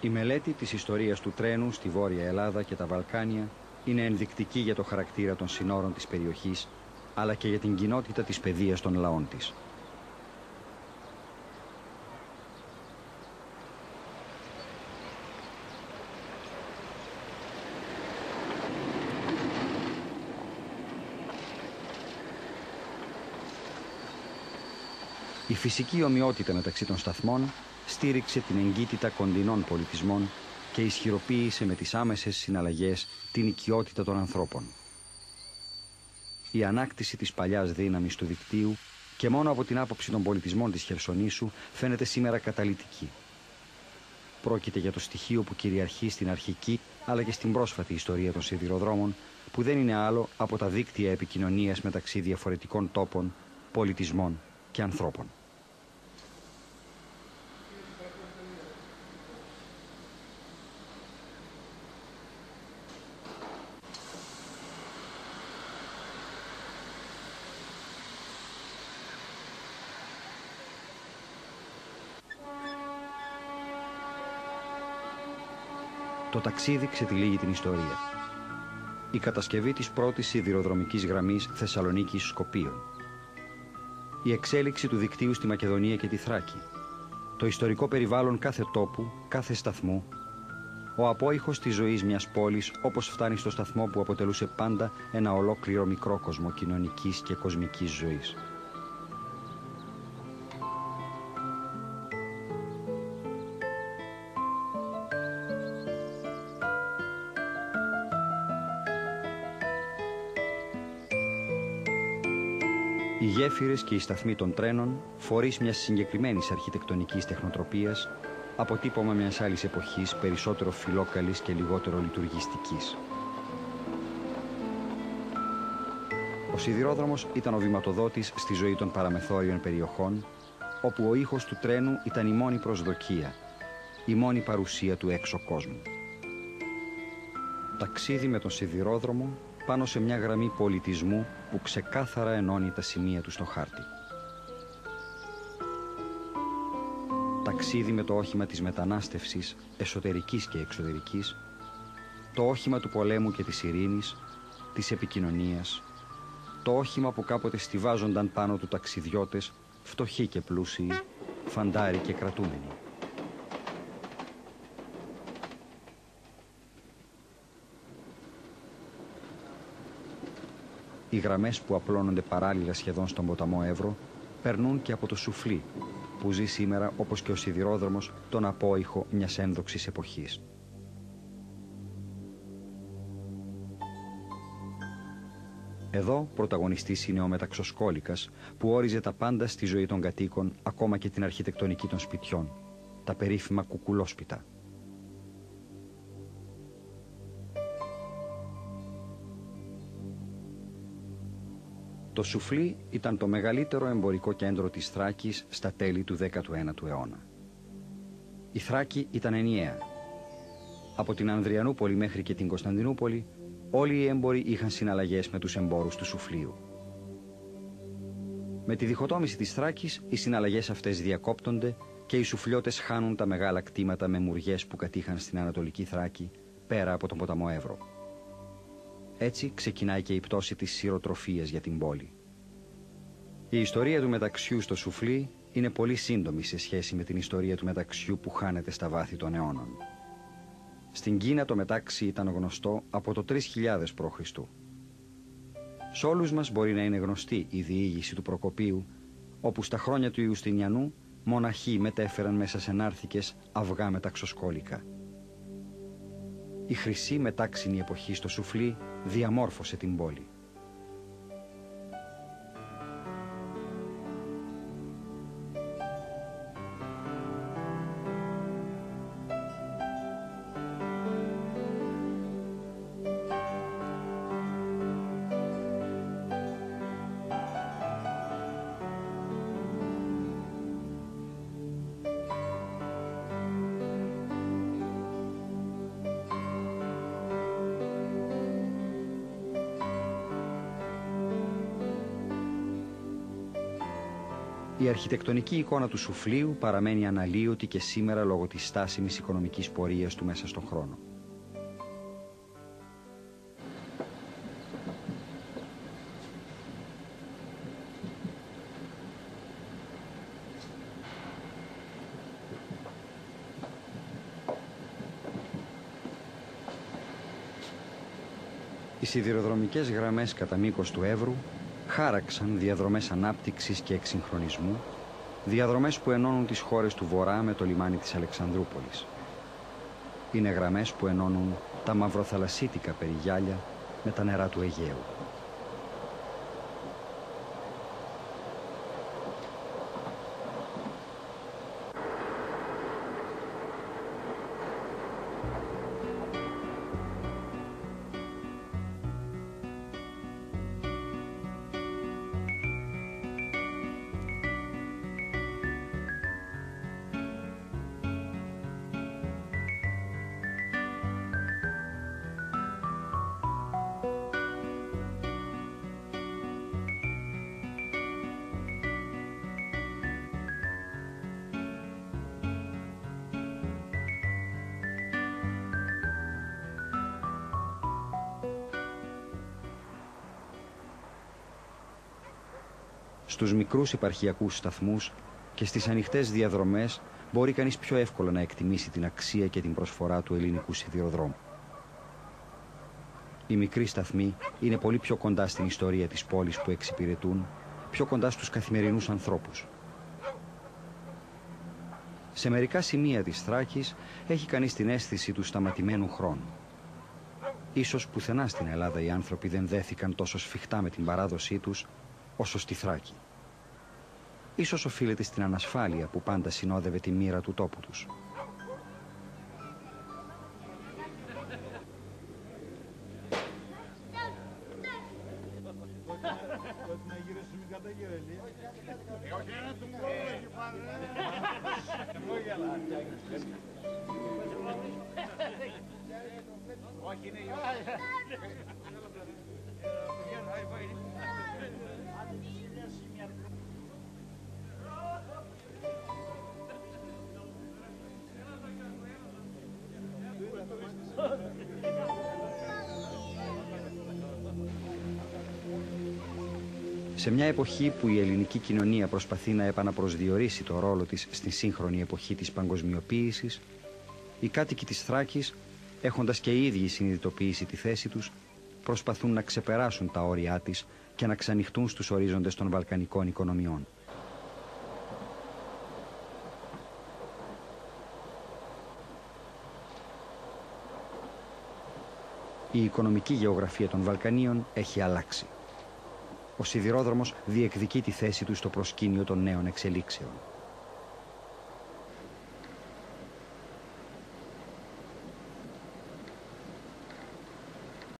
Η μελέτη της ιστορίας του τρένου στη Βόρεια Ελλάδα και τα Βαλκάνια είναι ενδεικτική για το χαρακτήρα των συνόρων της περιοχής, αλλά και για την κοινότητα της παιδείας των λαών της. Η φυσική ομοιότητα μεταξύ των σταθμών στήριξε την εγκύτητα κοντινών πολιτισμών και ισχυροποίησε με τις άμεσες συναλλαγές την οικειότητα των ανθρώπων. Η ανάκτηση της παλιάς δύναμης του δικτύου και μόνο από την άποψη των πολιτισμών της Χερσονήσου φαίνεται σήμερα καταλυτική. Πρόκειται για το στοιχείο που κυριαρχεί στην αρχική αλλά και στην πρόσφατη ιστορία των σιδηροδρόμων, που δεν είναι άλλο από τα δίκτυα επικοινωνίας μεταξύ διαφορετικών τόπων, πολιτισμών και ανθρώπων. Το ταξίδι ξετυλίγει την ιστορία. Η κατασκευή της πρώτης σιδηροδρομικής γραμμής Θεσσαλονίκης-Σκοπίων. Η εξέλιξη του δικτύου στη Μακεδονία και τη Θράκη. Το ιστορικό περιβάλλον κάθε τόπου, κάθε σταθμού. Ο απόϊχος της ζωής μιας πόλης, όπως φτάνει στο σταθμό που αποτελούσε πάντα ένα ολόκληρο μικρόκοσμο κοινωνικής και κοσμικής ζωής. Οι γέφυρες και οι σταθμοί των τρένων, φορείς μιας συγκεκριμένης αρχιτεκτονικής τεχνοτροπίας, αποτύπωμα μιας άλλης εποχής, περισσότερο φιλόκαλης και λιγότερο λειτουργιστικής. Ο σιδηρόδρομος ήταν ο βηματοδότης στη ζωή των παραμεθόριων περιοχών, όπου ο ήχος του τρένου ήταν η μόνη προσδοκία, η μόνη παρουσία του έξω κόσμου. Ταξίδι με τον σιδηρόδρομο πάνω σε μια γραμμή πολιτισμού που ξεκάθαρα ενώνει τα σημεία του στο χάρτη. Ταξίδι με το όχημα της μετανάστευσης, εσωτερικής και εξωτερικής, το όχημα του πολέμου και της ειρήνης, της επικοινωνίας, το όχημα που κάποτε στιβάζονταν πάνω του ταξιδιώτες, φτωχοί και πλούσιοι, φαντάροι και κρατούμενοι. Οι γραμμές που απλώνονται παράλληλα σχεδόν στον ποταμό Εύρο περνούν και από το Σουφλί, που ζει σήμερα όπως και ο σιδηρόδρομος τον απόϊχο μιας ένδοξης εποχής. Εδώ πρωταγωνιστής είναι ο μεταξοσκόλικας, που όριζε τα πάντα στη ζωή των κατοίκων, ακόμα και την αρχιτεκτονική των σπιτιών, τα περίφημα κουκουλόσπιτα. Το Σουφλί ήταν το μεγαλύτερο εμπορικό κέντρο της Θράκης στα τέλη του 19ου αιώνα. Η Θράκη ήταν ενιαία. Από την Ανδριανούπολη μέχρι και την Κωνσταντινούπολη, όλοι οι έμποροι είχαν συναλλαγές με τους εμπόρους του Σουφλίου. Με τη διχοτόμηση της Θράκης, οι συναλλαγές αυτές διακόπτονται και οι σουφλιώτες χάνουν τα μεγάλα κτήματα με μουριές που κατήχαν στην Ανατολική Θράκη, πέρα από τον ποταμό Εύρο. Έτσι ξεκινάει και η πτώση της σειροτροφίας για την πόλη. Η ιστορία του μεταξιού στο Σουφλί είναι πολύ σύντομη σε σχέση με την ιστορία του μεταξιού που χάνεται στα βάθη των αιώνων. Στην Κίνα το μετάξι ήταν γνωστό από το 3000 π.Χ. Σε όλους μας μπορεί να είναι γνωστή η διήγηση του Προκοπίου, όπου στα χρόνια του Ιουστινιανού μοναχοί μετέφεραν μέσα σε νάρθικες αυγά μεταξοσκόλικα. Η χρυσή μετάξινη εποχή στο Σουφλί διαμόρφωσε την πόλη. Η αρχιτεκτονική εικόνα του Σουφλίου παραμένει αναλύωτη και σήμερα λόγω της στάσιμης οικονομικής πορείας του μέσα στον χρόνο. Οι σιδηροδρομικές γραμμές κατά μήκος του Εύρου χάραξαν διαδρομές ανάπτυξης και εξυγχρονισμού, διαδρομές που ενώνουν τις χώρες του Βορρά με το λιμάνι της Αλεξανδρούπολης. Είναι γραμμές που ενώνουν τα μαυροθαλασσίτικα περιγιάλια με τα νερά του Αιγαίου. Στους μικρούς επαρχιακούς σταθμούς και στις ανοιχτές διαδρομές μπορεί κανείς πιο εύκολα να εκτιμήσει την αξία και την προσφορά του ελληνικού σιδηροδρόμου. Οι μικροί σταθμοί είναι πολύ πιο κοντά στην ιστορία της πόλης που εξυπηρετούν, πιο κοντά στους καθημερινούς ανθρώπους. Σε μερικά σημεία της Θράκης έχει κανείς την αίσθηση του σταματημένου χρόνου. Ίσως πουθενά στην Ελλάδα οι άνθρωποι δεν δέθηκαν τόσο σφιχτά με την παράδοσή τους όσο στη Θράκη. Ίσως οφείλεται στην ανασφάλεια που πάντα συνόδευε τη μοίρα του τόπου τους. Σε μια εποχή που η ελληνική κοινωνία προσπαθεί να επαναπροσδιορίσει το ρόλο της στη σύγχρονη εποχή της παγκοσμιοποίησης, οι κάτοικοι της Θράκης, έχοντας και οι ίδιοι συνειδητοποιήσει τη θέση τους, προσπαθούν να ξεπεράσουν τα όρια της και να ξανοιχτούν στους ορίζοντες των βαλκανικών οικονομιών. Η οικονομική γεωγραφία των Βαλκανίων έχει αλλάξει. Ο σιδηρόδρομος διεκδικεί τη θέση του στο προσκήνιο των νέων εξελίξεων.